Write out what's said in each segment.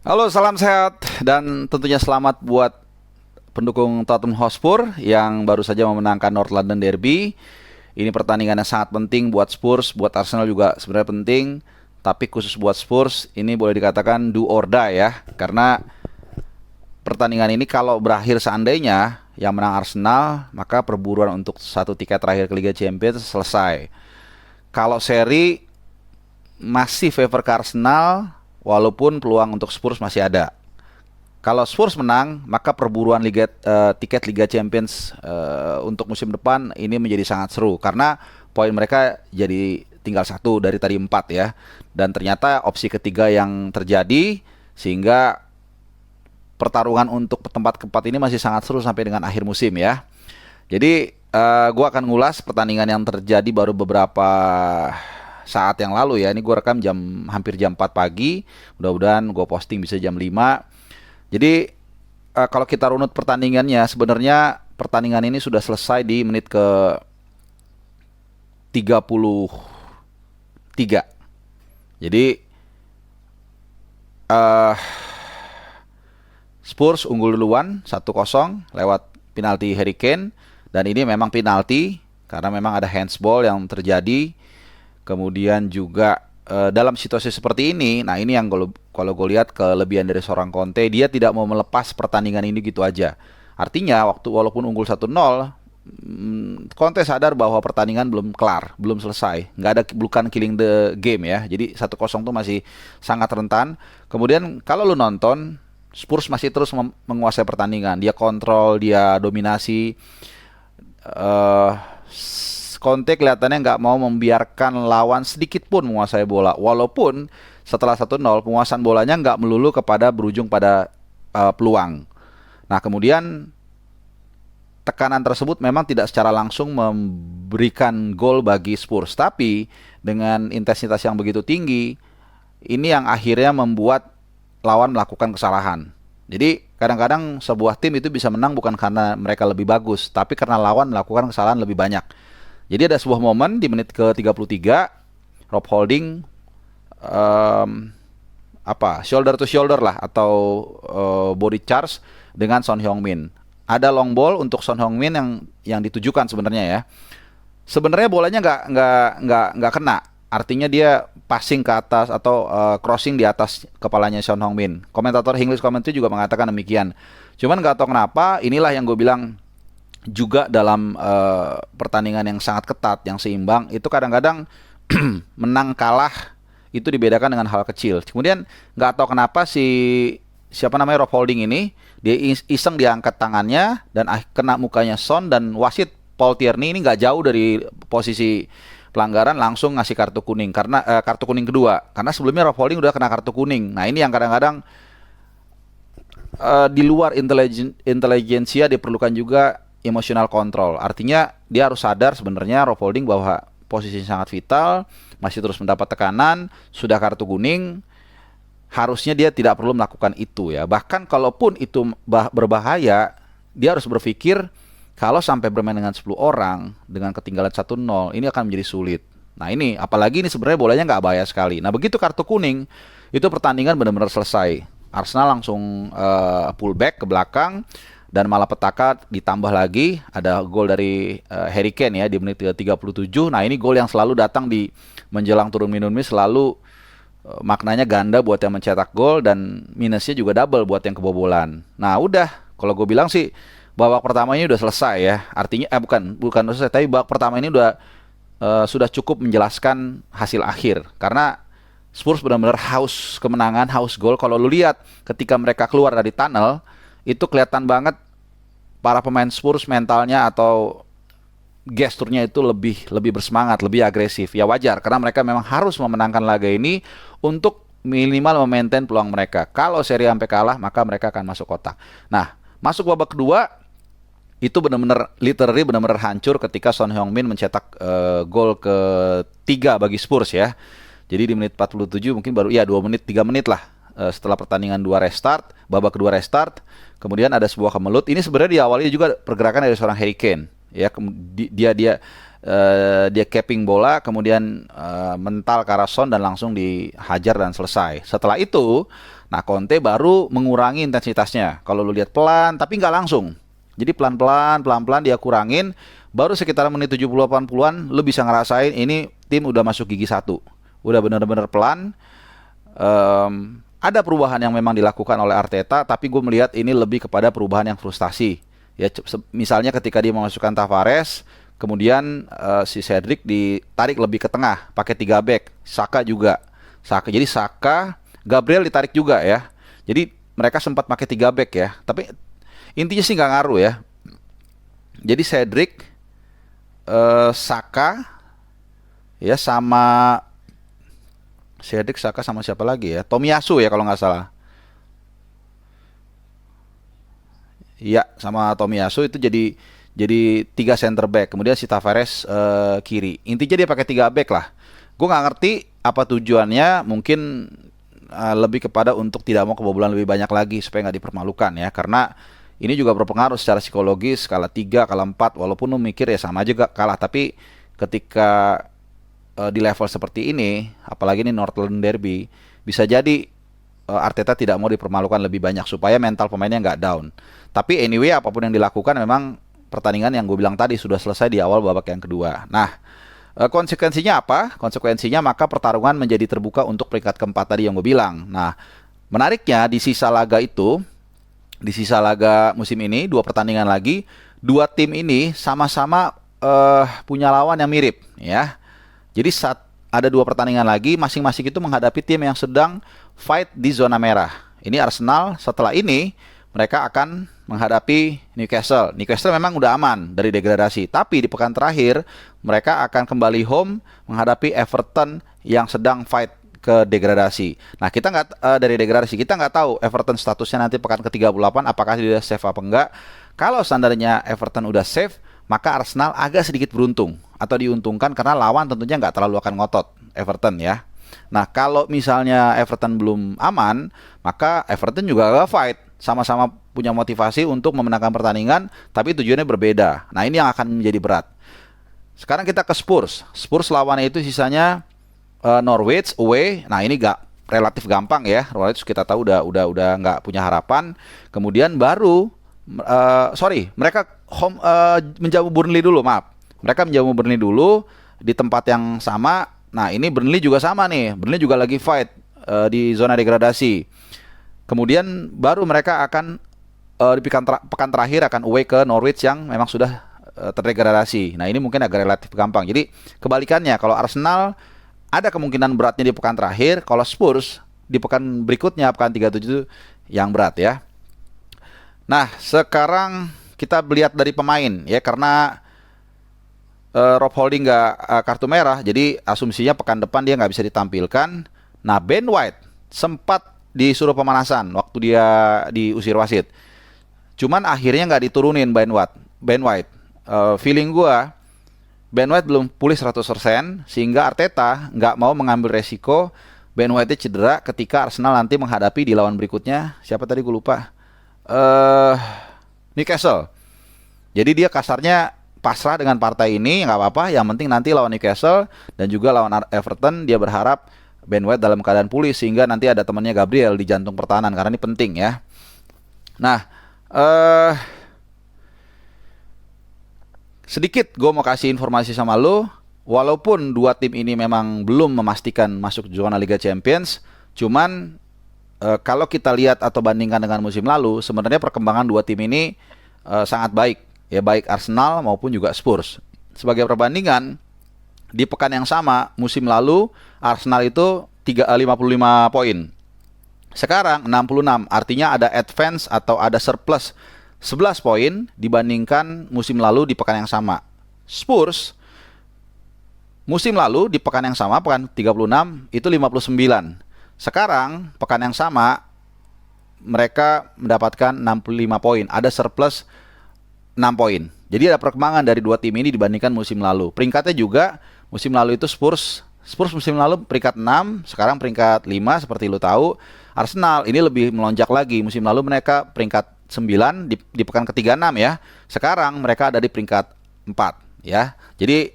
Halo, salam sehat dan tentunya selamat buat pendukung Tottenham Hotspur yang baru saja memenangkan North London Derby. Ini pertandingan yang sangat penting buat Spurs, buat Arsenal juga sebenarnya penting. Tapi khusus buat Spurs ini boleh dikatakan do or die ya. Karena pertandingan ini kalau berakhir seandainya yang menang Arsenal, maka perburuan untuk satu tiket terakhir ke Liga Champions selesai. Kalau seri masih favor ke Arsenal, walaupun peluang untuk Spurs masih ada. Kalau Spurs menang, maka perburuan tiket Liga Champions untuk musim depan ini menjadi sangat seru karena poin mereka jadi tinggal satu dari tadi empat ya. Dan ternyata opsi ketiga yang terjadi sehingga pertarungan untuk tempat keempat ini masih sangat seru sampai dengan akhir musim ya. Jadi gue akan ngulas pertandingan yang terjadi baru beberapa saat yang lalu ya. Ini gue rekam hampir jam 4 pagi. Mudah-mudahan gue posting bisa jam 5. Jadi kalau kita runut pertandingannya, sebenarnya pertandingan ini sudah selesai di menit ke 33. Jadi uh, Spurs unggul duluan 1-0 lewat penalti Harry Kane. Dan ini memang penalti karena memang ada handsball yang terjadi. Kemudian juga dalam situasi seperti ini, nah ini yang kalau gue lihat kelebihan dari seorang Conte, dia tidak mau melepas pertandingan ini gitu aja. Artinya walaupun unggul 1-0, Conte sadar bahwa pertandingan belum kelar, belum selesai. Bukan killing the game ya. Jadi 1-0 tuh masih sangat rentan. Kemudian kalau lu nonton, Spurs masih terus menguasai pertandingan. Dia kontrol, dia dominasi. Uh, Conte kelihatannya nggak mau membiarkan lawan sedikit pun menguasai bola. Walaupun setelah 1-0 penguasaan bolanya nggak melulu kepada berujung pada peluang. Nah kemudian tekanan tersebut memang tidak secara langsung memberikan gol bagi Spurs. Tapi dengan intensitas yang begitu tinggi, ini yang akhirnya membuat lawan melakukan kesalahan. Jadi kadang-kadang sebuah tim itu bisa menang bukan karena mereka lebih bagus, tapi karena lawan melakukan kesalahan lebih banyak. Jadi ada sebuah momen di menit ke-33, Rob Holding shoulder to shoulder lah atau body charge dengan Son Heung-min. Ada long ball untuk Son Heung-min yang ditujukan sebenarnya ya. Sebenarnya bolanya nggak kena. Artinya dia passing ke atas atau crossing di atas kepalanya Son Heung-min. Komentator English Commentary juga mengatakan demikian. Cuman nggak tahu kenapa, inilah yang gue bilang juga dalam pertandingan yang sangat ketat, yang seimbang, itu kadang-kadang menang kalah itu dibedakan dengan hal kecil. Kemudian nggak tahu kenapa siapa namanya Rob Holding ini dia iseng diangkat tangannya dan kena mukanya Son, dan wasit Paul Tierney ini nggak jauh dari posisi pelanggaran langsung ngasih kartu kuning karena kartu kuning kedua karena sebelumnya Rob Holding udah kena kartu kuning. Nah ini yang kadang-kadang di luar intelijensia diperlukan juga emotional control. Artinya dia harus sadar sebenarnya Rob Holding bahwa posisinya sangat vital, masih terus mendapat tekanan, sudah kartu kuning, harusnya dia tidak perlu melakukan itu ya. Bahkan kalaupun itu berbahaya, dia harus berpikir kalau sampai bermain dengan 10 orang dengan ketinggalan 1-0, ini akan menjadi sulit. Nah ini, apalagi ini sebenarnya bolanya nggak bahaya sekali. Nah begitu kartu kuning, itu pertandingan benar-benar selesai. Arsenal langsung pull back ke belakang, dan malapetaka ditambah lagi ada gol dari Harry Kane ya di menit ke-37. Nah ini gol yang selalu datang di menjelang turun minum ini, selalu maknanya ganda buat yang mencetak gol dan minusnya juga double buat yang kebobolan. Nah udah, kalau gue bilang sih babak pertama ini udah selesai ya. Artinya bukan selesai, tapi babak pertama ini sudah cukup menjelaskan hasil akhir. Karena Spurs benar-benar haus kemenangan, haus gol. Kalau lu lihat ketika mereka keluar dari tunnel, itu kelihatan banget para pemain Spurs mentalnya atau gesturnya itu lebih bersemangat, lebih agresif. Ya wajar karena mereka memang harus memenangkan laga ini untuk minimal memaintain peluang mereka. Kalau seri sampai kalah, maka mereka akan masuk kotak. Nah, masuk babak kedua itu benar-benar hancur ketika Son Heung-min mencetak gol ketiga bagi Spurs ya. Jadi di menit 47 mungkin baru 2 menit 3 menit lah setelah pertandingan babak kedua restart, kemudian ada sebuah kemelut. Ini sebenarnya diawali juga pergerakan dari seorang Harry Kane. Ya, dia dia capping bola, kemudian mental ke arah Son dan langsung dihajar dan selesai. Setelah itu, nah Conte baru mengurangi intensitasnya. Kalau lu lihat pelan, tapi nggak langsung. Jadi pelan-pelan dia kurangin. Baru sekitar menit 70-80an, lu bisa ngerasain ini tim udah masuk gigi satu. Udah bener-bener pelan. Ada perubahan yang memang dilakukan oleh Arteta, tapi gue melihat ini lebih kepada perubahan yang frustasi. Ya, misalnya ketika dia memasukkan Tavares, kemudian si Cedric ditarik lebih ke tengah, pakai 3 back. Saka juga. Jadi Saka, Gabriel ditarik juga ya. Jadi mereka sempat pakai 3 back ya. Tapi intinya sih nggak ngaruh ya. Jadi Cedric, Saka, ya sama Cedric, Saka sama siapa lagi ya? Tomiyasu ya kalau nggak salah. Iya, sama Tomiyasu itu jadi 3 center back. Kemudian si Tavares kiri. Intinya dia pakai 3 back lah. Gue nggak ngerti apa tujuannya. Mungkin lebih kepada untuk tidak mau kebobolan lebih banyak lagi supaya nggak dipermalukan ya. Karena ini juga berpengaruh secara psikologis. Kalah 3, kalah 4. Walaupun lu mikir ya sama aja kalah. Tapi ketika di level seperti ini, apalagi ini North London Derby, bisa jadi Arteta tidak mau dipermalukan lebih banyak supaya mental pemainnya nggak down. Tapi anyway, apapun yang dilakukan, memang pertandingan yang gue bilang tadi sudah selesai di awal babak yang kedua. Nah, konsekuensinya apa? Konsekuensinya maka pertarungan menjadi terbuka untuk peringkat keempat tadi yang gue bilang. Nah, menariknya di sisa laga itu, di sisa laga musim ini, 2 pertandingan lagi, 2 tim ini sama-sama punya lawan yang mirip ya. Jadi saat ada 2 pertandingan lagi, masing-masing itu menghadapi tim yang sedang fight di zona merah. Ini Arsenal, setelah ini mereka akan menghadapi Newcastle. Newcastle memang udah aman dari degradasi, tapi di pekan terakhir mereka akan kembali home menghadapi Everton yang sedang fight ke degradasi. Nah, kita nggak dari degradasi, kita nggak tahu Everton statusnya nanti pekan ke-38 apakah dia safe apa enggak. Kalau standarnya Everton udah safe, maka Arsenal agak sedikit beruntung atau diuntungkan karena lawan tentunya nggak terlalu akan ngotot Everton ya. Nah, kalau misalnya Everton belum aman, maka Everton juga agak fight, sama-sama punya motivasi untuk memenangkan pertandingan, tapi tujuannya berbeda. Nah, ini yang akan menjadi berat. Sekarang kita ke Spurs. Spurs lawannya itu sisanya Norwich away. Nah, ini relatif gampang ya. Norwich kita tahu udah nggak punya harapan. Kemudian baru mereka home menjamu Burnley dulu, maaf. Mereka menjamu Burnley dulu di tempat yang sama. Nah, ini Burnley juga sama nih. Burnley juga lagi fight di zona degradasi. Kemudian baru mereka akan di pekan terakhir akan away ke Norwich yang memang sudah terdegradasi. Nah, ini mungkin agak relatif gampang. Jadi kebalikannya, kalau Arsenal ada kemungkinan beratnya di pekan terakhir, kalau Spurs di pekan berikutnya, pekan 37 yang berat ya. Nah, sekarang kita lihat dari pemain ya, karena Rob Holding nggak kartu merah, jadi asumsinya pekan depan dia nggak bisa ditampilkan. Nah, Ben White sempat disuruh pemanasan waktu dia diusir wasit. Cuman akhirnya nggak diturunin Ben White. Feeling gua Ben White belum pulih 100%, sehingga Arteta nggak mau mengambil resiko Ben White cedera ketika Arsenal nanti menghadapi di lawan berikutnya. Siapa tadi gue lupa. Newcastle. Jadi dia kasarnya pasrah dengan partai ini, nggak apa-apa. Yang penting nanti lawan Newcastle dan juga lawan Everton, dia berharap Ben White dalam keadaan pulih sehingga nanti ada temannya Gabriel di jantung pertahanan, karena ini penting ya. Nah, sedikit gue mau kasih informasi sama lo. Walaupun 2 tim ini memang belum memastikan masuk zona Liga Champions, cuman kalau kita lihat atau bandingkan dengan musim lalu, sebenarnya perkembangan 2 tim ini sangat baik, ya, baik Arsenal maupun juga Spurs. Sebagai perbandingan, di pekan yang sama musim lalu Arsenal itu 55 poin. Sekarang 66, artinya ada advance atau ada surplus 11 poin dibandingkan musim lalu di pekan yang sama. Spurs musim lalu di pekan yang sama, pekan 36 itu 59. Sekarang pekan yang sama mereka mendapatkan 65 poin, ada surplus 6 poin. Jadi ada perkembangan dari 2 tim ini dibandingkan musim lalu. Peringkatnya juga musim lalu itu Spurs musim lalu peringkat 6, sekarang peringkat 5 seperti lu tahu. Arsenal ini lebih melonjak lagi. Musim lalu mereka peringkat 9 di pekan ke-36 ya. Sekarang mereka ada di peringkat 4 ya. Jadi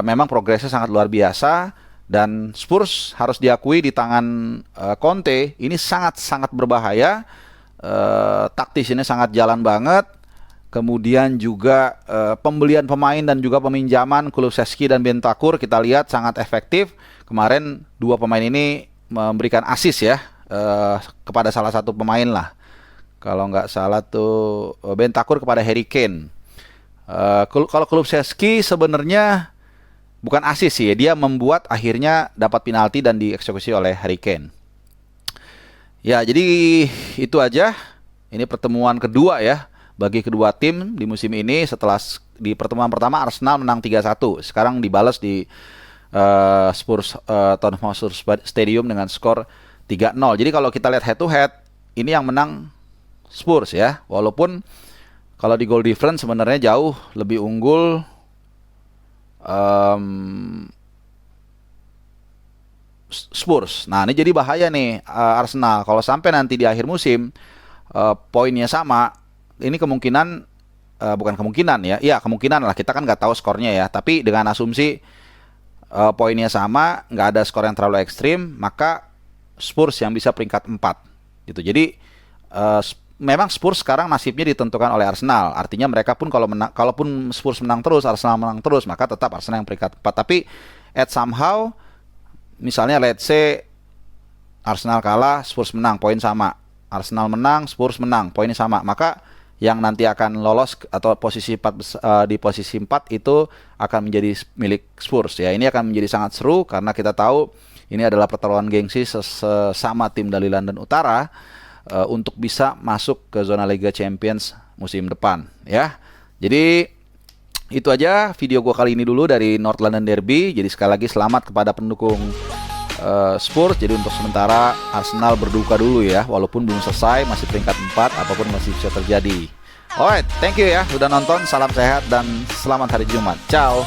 memang progresnya sangat luar biasa, dan Spurs harus diakui di tangan Conte ini sangat-sangat berbahaya. Taktis ini sangat jalan banget. Kemudian juga pembelian pemain dan juga peminjaman Kulusevski dan Bentancur kita lihat sangat efektif. Kemarin dua pemain ini memberikan assist ya kepada salah satu pemain lah. Kalau nggak salah tuh Bentancur kepada Harry Kane. Kalau Kulusevski sebenarnya bukan assist sih, dia membuat akhirnya dapat penalti dan dieksekusi oleh Harry Kane. Ya, jadi itu aja. Ini pertemuan kedua ya bagi kedua tim di musim ini. Setelah di pertemuan pertama Arsenal menang 3-1. Sekarang dibalas di Spurs Tottenham Hotspur Stadium dengan skor 3-0. Jadi kalau kita lihat head to head, ini yang menang Spurs ya. Walaupun kalau di goal difference sebenarnya jauh lebih unggul Spurs. Nah, ini jadi bahaya nih Arsenal. Kalau sampai nanti di akhir musim poinnya sama, ini kemungkinan bukan kemungkinan ya. Iya, kemungkinan lah. Kita kan nggak tahu skornya ya. Tapi dengan asumsi poinnya sama, nggak ada skor yang terlalu ekstrim, maka Spurs yang bisa peringkat 4 gitu. Jadi memang Spurs sekarang nasibnya ditentukan oleh Arsenal. Artinya mereka pun kalaupun Spurs menang terus, Arsenal menang terus, maka tetap Arsenal yang peringkat 4. Tapi at somehow misalnya let's say Arsenal kalah, Spurs menang, poin sama. Arsenal menang, Spurs menang, poinnya sama. Maka yang nanti akan lolos atau posisi 4 di posisi 4 itu akan menjadi milik Spurs ya. Ini akan menjadi sangat seru karena kita tahu ini adalah pertarungan gengsi sesama tim dari London Utara untuk bisa masuk ke zona Liga Champions musim depan ya. Jadi itu aja video gua kali ini dulu dari North London Derby. Jadi sekali lagi selamat kepada pendukung Spurs. Jadi untuk sementara Arsenal berduka dulu ya, walaupun belum selesai, masih peringkat 4, apapun masih bisa terjadi. Alright, thank you ya udah nonton. Salam sehat dan selamat hari Jumat. Ciao.